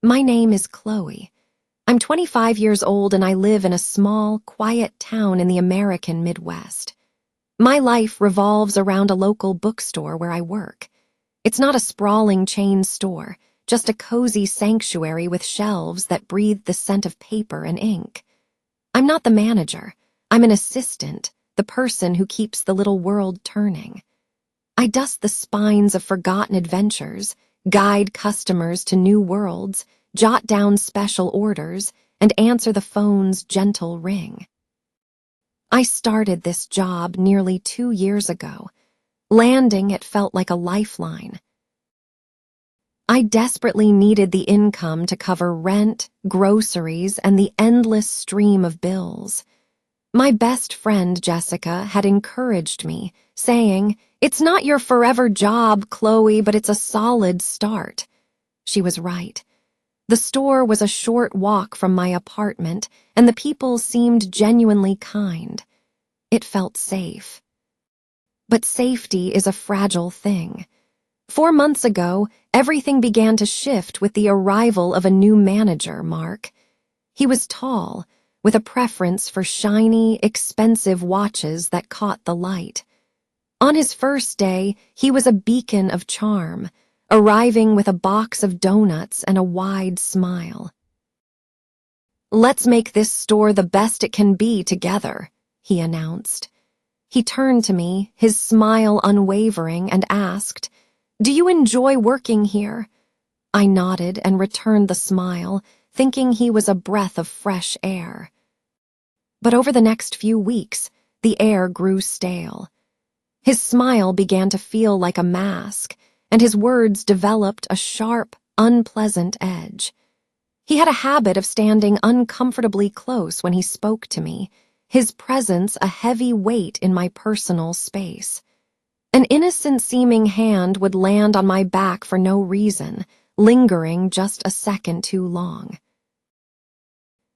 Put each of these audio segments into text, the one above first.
My name is Chloe. I'm 25 years old and I live in a small, quiet town in the American Midwest. My life revolves around a local bookstore where I work. It's not a sprawling chain store, just a cozy sanctuary with shelves that breathe the scent of paper and ink. I'm not the manager. I'm an assistant, the person who keeps the little world turning. I dust the spines of forgotten adventures, guide customers to new worlds, jot down special orders, and answer the phone's gentle ring. I started this job nearly 2 years ago. Landing it felt like a lifeline. I desperately needed the income to cover rent, groceries, and the endless stream of bills. My best friend, Jessica, had encouraged me, saying, "It's not your forever job, Chloe, but it's a solid start." She was right. The store was a short walk from my apartment, and the people seemed genuinely kind. It felt safe. But safety is a fragile thing. 4 months ago, everything began to shift with the arrival of a new manager, Mark. He was tall, with a preference for shiny, expensive watches that caught the light. On his first day, he was a beacon of charm, arriving with a box of donuts and a wide smile. "Let's make this store the best it can be together," he announced. He turned to me, his smile unwavering, and asked, "Do you enjoy working here?" I nodded and returned the smile, thinking he was a breath of fresh air. But over the next few weeks, the air grew stale. His smile began to feel like a mask, and his words developed a sharp, unpleasant edge. He had a habit of standing uncomfortably close when he spoke to me, his presence a heavy weight in my personal space. An innocent-seeming hand would land on my back for no reason, lingering just a second too long.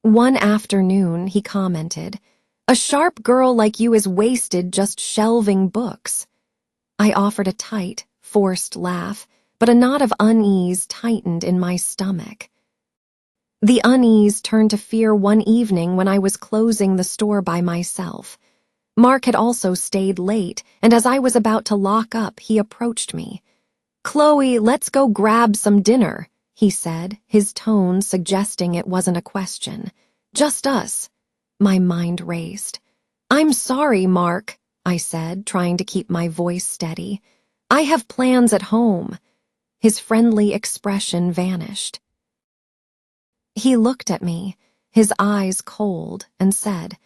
One afternoon, he commented, "A sharp girl like you is wasted just shelving books." I offered a tight, forced laugh, but a knot of unease tightened in my stomach. The unease turned to fear one evening when I was closing the store by myself. Mark had also stayed late, and as I was about to lock up, he approached me. "Chloe, let's go grab some dinner," he said, his tone suggesting it wasn't a question. "Just us." My mind raced. "I'm sorry, Mark," I said, trying to keep my voice steady. "I have plans at home." His friendly expression vanished. He looked at me, his eyes cold, and said,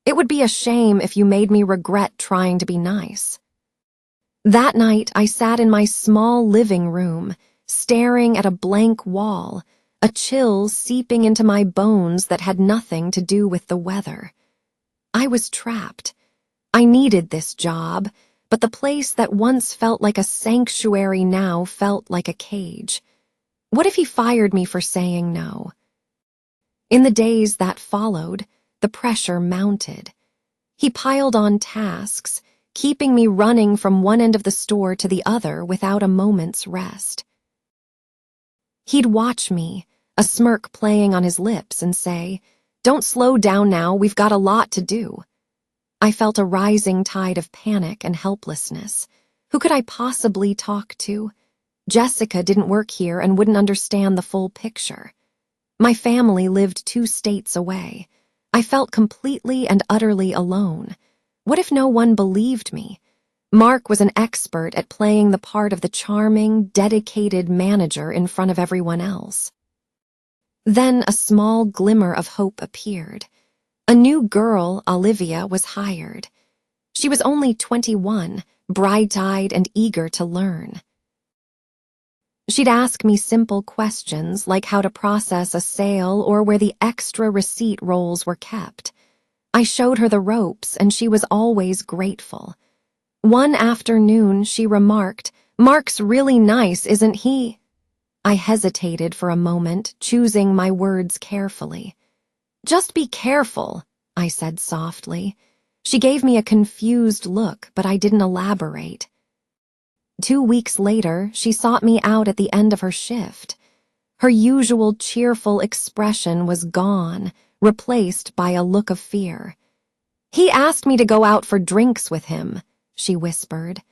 "It would be a shame if you made me regret trying to be nice." That night, I sat in my small living room, staring at a blank wall, a chill seeping into my bones that had nothing to do with the weather. I was trapped. I needed this job, but the place that once felt like a sanctuary now felt like a cage. What if he fired me for saying no? In the days that followed, the pressure mounted. He piled on tasks, keeping me running from one end of the store to the other without a moment's rest. He'd watch me, a smirk playing on his lips, and say, "Don't slow down now, we've got a lot to do." I felt a rising tide of panic and helplessness. Who could I possibly talk to? Jessica didn't work here and wouldn't understand the full picture. My family lived 2 states away. I felt completely and utterly alone. What if no one believed me? Mark was an expert at playing the part of the charming, dedicated manager in front of everyone else. Then a small glimmer of hope appeared. A new girl, Olivia, was hired. She was only 21, bright-eyed and eager to learn. She'd ask me simple questions like how to process a sale or where the extra receipt rolls were kept. I showed her the ropes, and she was always grateful. One afternoon, she remarked, "Mark's really nice, isn't he?" I hesitated for a moment, choosing my words carefully. "Just be careful," I said softly. She gave me a confused look, but I didn't elaborate. 2 weeks later, she sought me out at the end of her shift. Her usual cheerful expression was gone, replaced by a look of fear. "He asked me to go out for drinks with him," she whispered.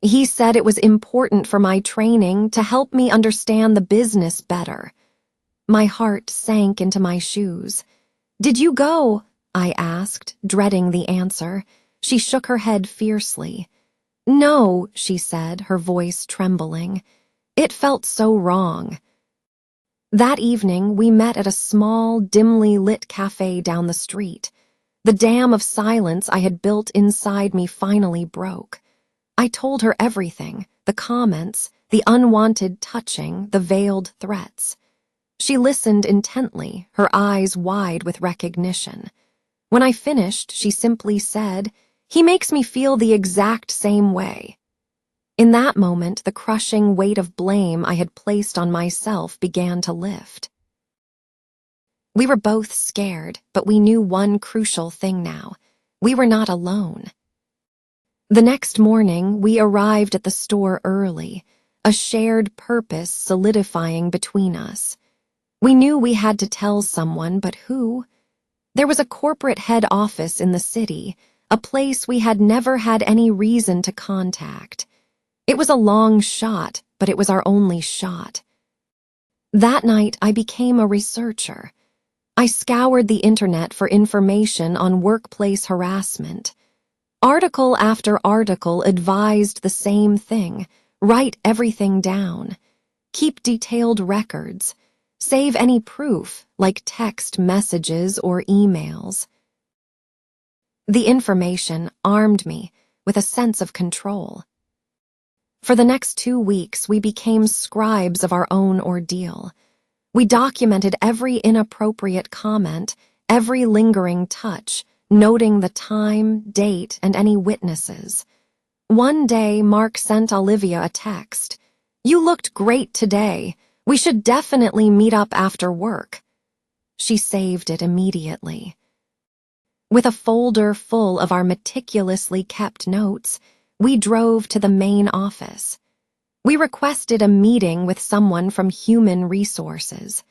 "He said it was important for my training to help me understand the business better." My heart sank into my shoes. "Did you go?" I asked, dreading the answer. She shook her head fiercely. "No," she said, her voice trembling. "It felt so wrong." That evening, we met at a small, dimly lit cafe down the street. The dam of silence I had built inside me finally broke. I told her everything, the comments, the unwanted touching, the veiled threats. She listened intently, her eyes wide with recognition. When I finished, she simply said, "He makes me feel the exact same way." In that moment, the crushing weight of blame I had placed on myself began to lift. We were both scared, but we knew one crucial thing now. We were not alone. The next morning, we arrived at the store early, a shared purpose solidifying between us. We knew we had to tell someone, but who? There was a corporate head office in the city, a place we had never had any reason to contact. It was a long shot, but it was our only shot. That night, I became a researcher. I scoured the internet for information on workplace harassment. Article after article advised the same thing: write everything down. Keep detailed records. Save any proof, like text messages or emails. The information armed me with a sense of control. For the next 2 weeks, we became scribes of our own ordeal. We documented every inappropriate comment, every lingering touch, noting the time, date, and any witnesses. One day, Mark sent Olivia a text. "You looked great today. We should definitely meet up after work." She saved it immediately. With a folder full of our meticulously kept notes, we drove to the main office. We requested a meeting with someone from Human Resources.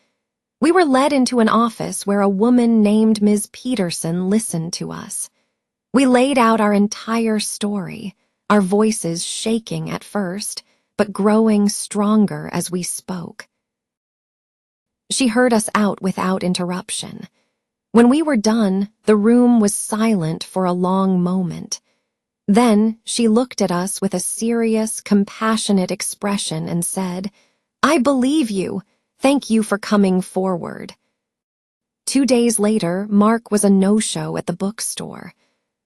We were led into an office where a woman named Ms. Peterson listened to us. We laid out our entire story, our voices shaking at first, but growing stronger as we spoke. She heard us out without interruption. When we were done, the room was silent for a long moment. Then she looked at us with a serious, compassionate expression and said, "I believe you. Thank you for coming forward." 2 days later, Mark was a no-show at the bookstore.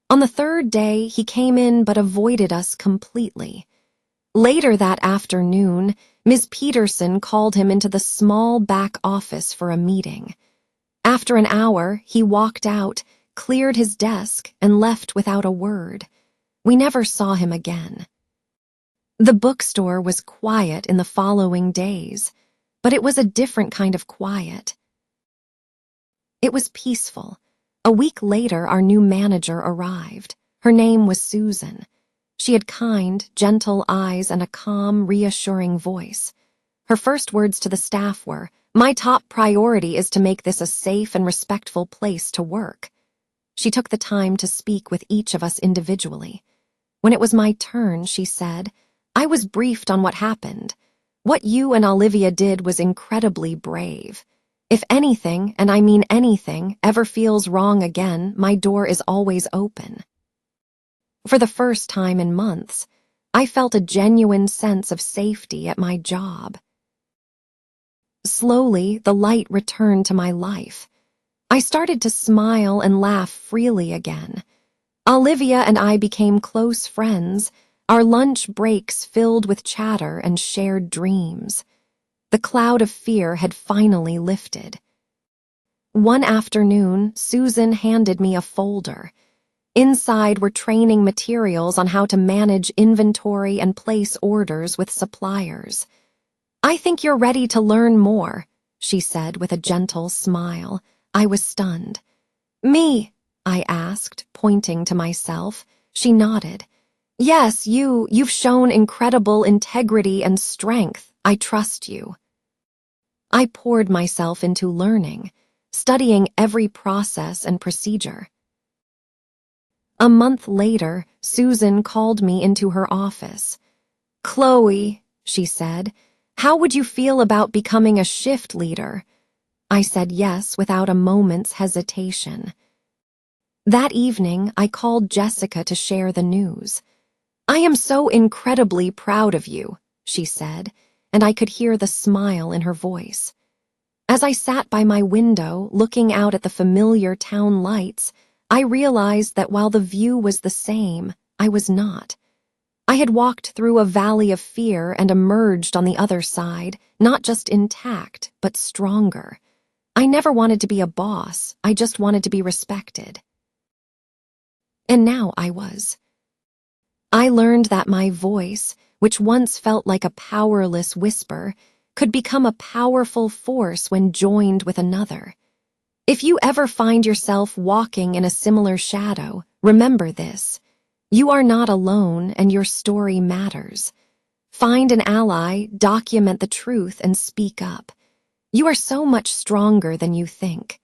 On the third day, he came in but avoided us completely. Later that afternoon, Ms. Peterson called him into the small back office for a meeting. After an hour, he walked out, cleared his desk, and left without a word. We never saw him again. The bookstore was quiet in the following days, but it was a different kind of quiet. It was peaceful. A week later, our new manager arrived. Her name was Susan. She had kind, gentle eyes and a calm, reassuring voice. Her first words to the staff were, "My top priority is to make this a safe and respectful place to work." She took the time to speak with each of us individually. When it was my turn, she said, "I was briefed on what happened. What you and Olivia did was incredibly brave. If anything, and I mean anything, ever feels wrong again, my door is always open." For the first time in months, I felt a genuine sense of safety at my job. Slowly, the light returned to my life. I started to smile and laugh freely again. Olivia and I became close friends, our lunch breaks filled with chatter and shared dreams. The cloud of fear had finally lifted. One afternoon, Susan handed me a folder. Inside were training materials on how to manage inventory and place orders with suppliers. "I think you're ready to learn more," she said with a gentle smile. I was stunned. "Me?" I asked, pointing to myself. She nodded. "Yes, you've shown incredible integrity and strength. I trust you." I poured myself into learning, studying every process and procedure. A month later, Susan called me into her office. "Chloe," she said, "how would you feel about becoming a shift leader?" I said yes without a moment's hesitation. That evening, I called Jessica to share the news. "I am so incredibly proud of you," she said, and I could hear the smile in her voice. As I sat by my window, looking out at the familiar town lights, I realized that while the view was the same, I was not. I had walked through a valley of fear and emerged on the other side, not just intact, but stronger. I never wanted to be a boss, I just wanted to be respected. And now I was. I learned that my voice, which once felt like a powerless whisper, could become a powerful force when joined with another. If you ever find yourself walking in a similar shadow, remember this. You are not alone, and your story matters. Find an ally, document the truth, and speak up. You are so much stronger than you think.